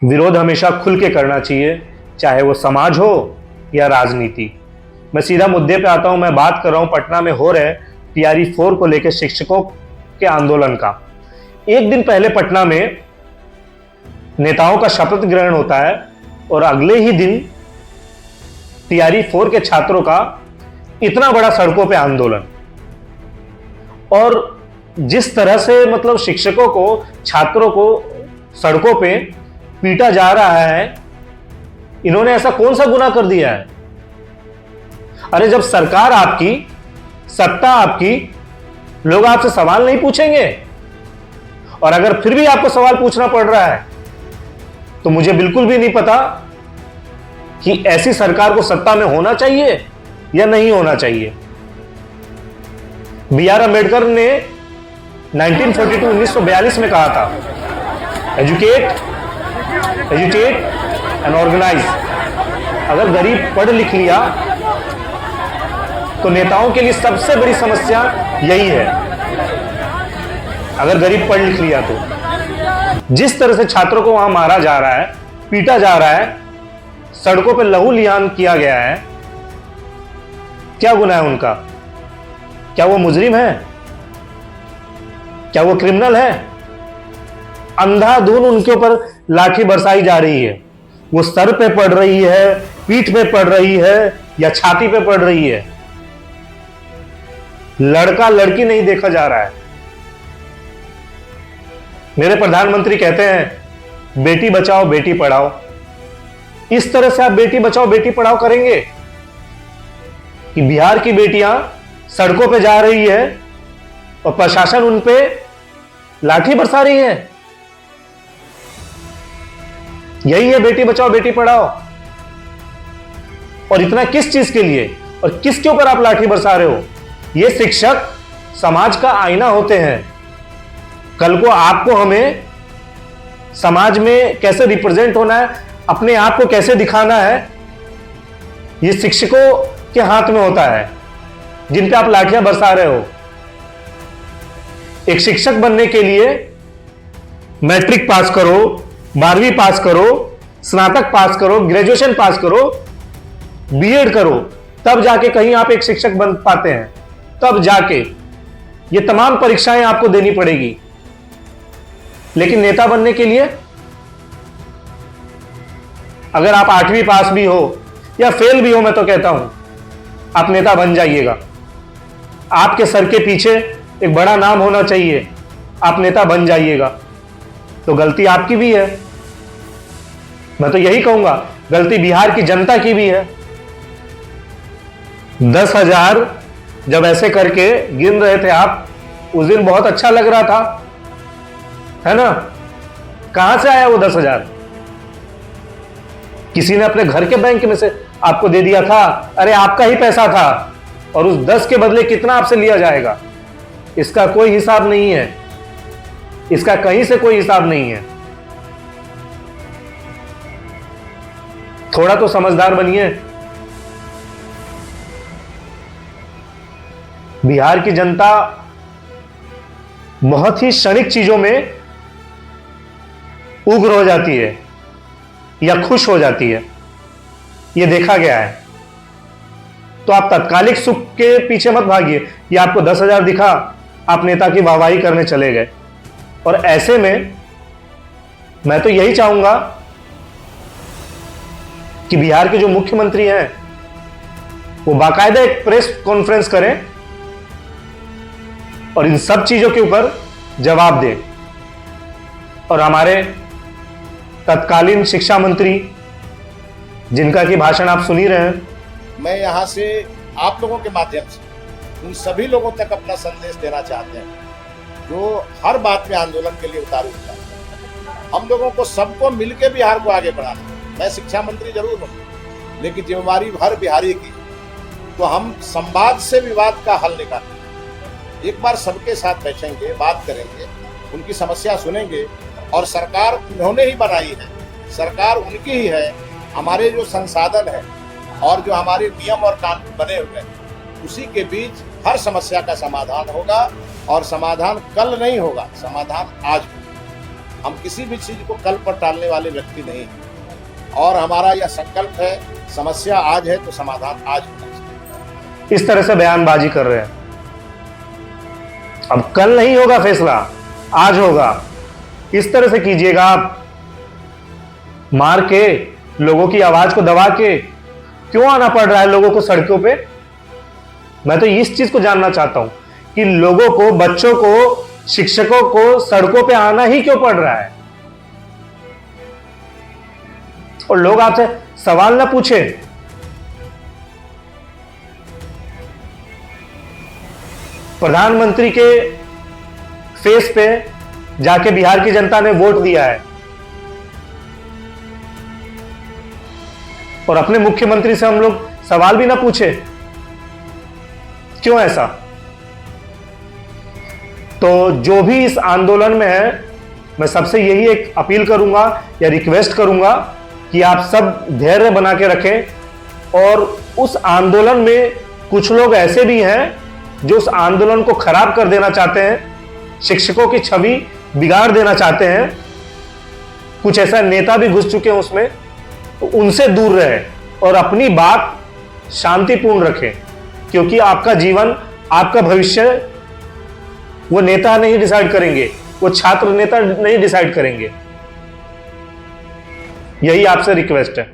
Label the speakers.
Speaker 1: विरोध हमेशा खुल के करना चाहिए, चाहे वो समाज हो या राजनीति। मैं सीधा मुद्दे पे आता हूं। मैं बात कर रहा हूं पटना में हो रहे टीआरई 4 को लेकर शिक्षकों के आंदोलन का। एक दिन पहले पटना में नेताओं का शपथ ग्रहण होता है और अगले ही दिन टीआरई 4 के छात्रों का इतना बड़ा सड़कों पे आंदोलन। और जिस तरह से मतलब शिक्षकों को, छात्रों को सड़कों पे पीटा जा रहा है, इन्होंने ऐसा कौन सा गुनाह कर दिया है? अरे जब सरकार आपकी, सत्ता आपकी, लोग आपसे सवाल नहीं पूछेंगे? और अगर फिर भी आपको सवाल पूछना पड़ रहा है तो मुझे बिल्कुल भी नहीं पता कि ऐसी सरकार को सत्ता में होना चाहिए या नहीं होना चाहिए। बी आर अम्बेडकर ने 1942 में कहा था, एजुकेट एंड ऑर्गेनाइज। अगर गरीब पढ़ लिख लिया तो नेताओं के लिए सबसे बड़ी समस्या यही है, अगर गरीब पढ़ लिख लिया तो। जिस तरह से छात्रों को वहां मारा जा रहा है, पीटा जा रहा है, सड़कों पे लहूलुहान किया गया है, क्या गुनाह है उनका? क्या वो मुजरिम है? क्या वो क्रिमिनल है? अंधाधुंध उनके ऊपर लाठी बरसाई जा रही है। वो सर पे पड़ रही है, पीठ पे पड़ रही है या छाती पे पड़ रही है, लड़का लड़की नहीं देखा जा रहा है। मेरे प्रधानमंत्री कहते हैं बेटी बचाओ बेटी पढ़ाओ। इस तरह से आप बेटी बचाओ बेटी पढ़ाओ करेंगे कि बिहार की बेटियां सड़कों पे जा रही है और प्रशासन उन पे लाठी बरसा रही है? यही है बेटी बचाओ बेटी पढ़ाओ? और इतना किस चीज के लिए और किसके ऊपर आप लाठी बरसा रहे हो? ये शिक्षक समाज का आईना होते हैं। कल को आपको, हमें समाज में कैसे रिप्रेजेंट होना है, अपने आप को कैसे दिखाना है, ये शिक्षकों के हाथ में होता है, जिन पे आप लाठियां बरसा रहे हो। एक शिक्षक बनने के लिए मैट्रिक पास करो, 12वीं पास करो, स्नातक पास करो, ग्रेजुएशन पास करो, बीएड करो, तब जाके कहीं आप एक शिक्षक बन पाते हैं। तब जाके ये तमाम परीक्षाएं आपको देनी पड़ेगी। लेकिन नेता बनने के लिए अगर आप 8वीं पास भी हो या फेल भी हो, मैं तो कहता हूं आप नेता बन जाइएगा। आपके सर के पीछे एक बड़ा नाम होना चाहिए, आप नेता बन जाइएगा। तो गलती आपकी भी है, मैं तो यही कहूंगा, गलती बिहार की जनता की भी है। 10,000 जब ऐसे करके गिन रहे थे आप, उस दिन बहुत अच्छा लग रहा था, है ना? कहां से आया वो 10,000? किसी ने अपने घर के बैंक में से आपको दे दिया था? अरे आपका ही पैसा था, और उस 10 के बदले कितना आपसे लिया जाएगा, इसका कोई हिसाब नहीं है, इसका कहीं से कोई हिसाब नहीं है। थोड़ा तो समझदार बनिए। बिहार की जनता बहुत ही क्षणिक चीजों में उग्र हो जाती है या खुश हो जाती है, यह देखा गया है। तो आप तात्कालिक सुख के पीछे मत भागिए। ये आपको 10,000 दिखा, आप नेता की वाहवाही करने चले गए। और ऐसे में मैं तो यही चाहूंगा कि बिहार के जो मुख्यमंत्री हैं वो बाकायदा एक प्रेस कॉन्फ्रेंस करें और इन सब चीजों के ऊपर जवाब दें। और हमारे तत्कालीन शिक्षा मंत्री, जिनका की भाषण आप सुन ही रहे हैं,
Speaker 2: मैं यहाँ से आप लोगों के माध्यम से उन सभी लोगों तक अपना संदेश देना चाहते हैं जो हर बात में आंदोलन के लिए उतारू होता है। हम लोगों को सबको मिलकर बिहार को आगे बढ़ाना। मैं शिक्षा मंत्री जरूर हूँ, लेकिन जिम्मेवारी हर बिहारी की। तो हम संवाद से विवाद का हल निकालेंगे। एक बार सबके साथ बैठेंगे, बात करेंगे, उनकी समस्या सुनेंगे। और सरकार उन्होंने ही बनाई है, सरकार उनकी ही है। हमारे जो संसाधन है और जो हमारे नियम और कानून बने हुए हैं, उसी के बीच हर समस्या का समाधान होगा। और समाधान कल नहीं होगा, समाधान आज होगा। हम किसी भी चीज को कल पर टालने वाले व्यक्ति नहीं हैं और हमारा यह संकल्प है, समस्या आज है तो समाधान आज होना चाहिए।
Speaker 1: इस तरह से बयानबाजी कर रहे हैं। अब कल नहीं होगा फैसला, आज होगा। इस तरह से कीजिएगा आप, मार के, लोगों की आवाज को दबा के क्यों आना पड़ रहा है लोगों को सड़कों पे? मैं तो इस चीज को जानना चाहता हूं कि लोगों को, बच्चों को, शिक्षकों को सड़कों पे आना ही क्यों पड़ रहा है? और लोग आपसे सवाल ना पूछे। प्रधानमंत्री के फेस पे जाके बिहार की जनता ने वोट दिया है और अपने मुख्यमंत्री से हम लोग सवाल भी ना पूछे, क्यों ऐसा? तो जो भी इस आंदोलन में है, मैं सबसे यही एक अपील करूंगा या रिक्वेस्ट करूंगा कि आप सब धैर्य बना के रखें। और उस आंदोलन में कुछ लोग ऐसे भी हैं जो उस आंदोलन को खराब कर देना चाहते हैं, शिक्षकों की छवि बिगाड़ देना चाहते हैं। कुछ ऐसा नेता भी घुस चुके हैं उसमें, तो उनसे दूर रहे और अपनी बात शांतिपूर्ण रखें, क्योंकि आपका जीवन, आपका भविष्य वो नेता नहीं डिसाइड करेंगे, वो छात्र नेता नहीं डिसाइड करेंगे। यही आपसे रिक्वेस्ट है।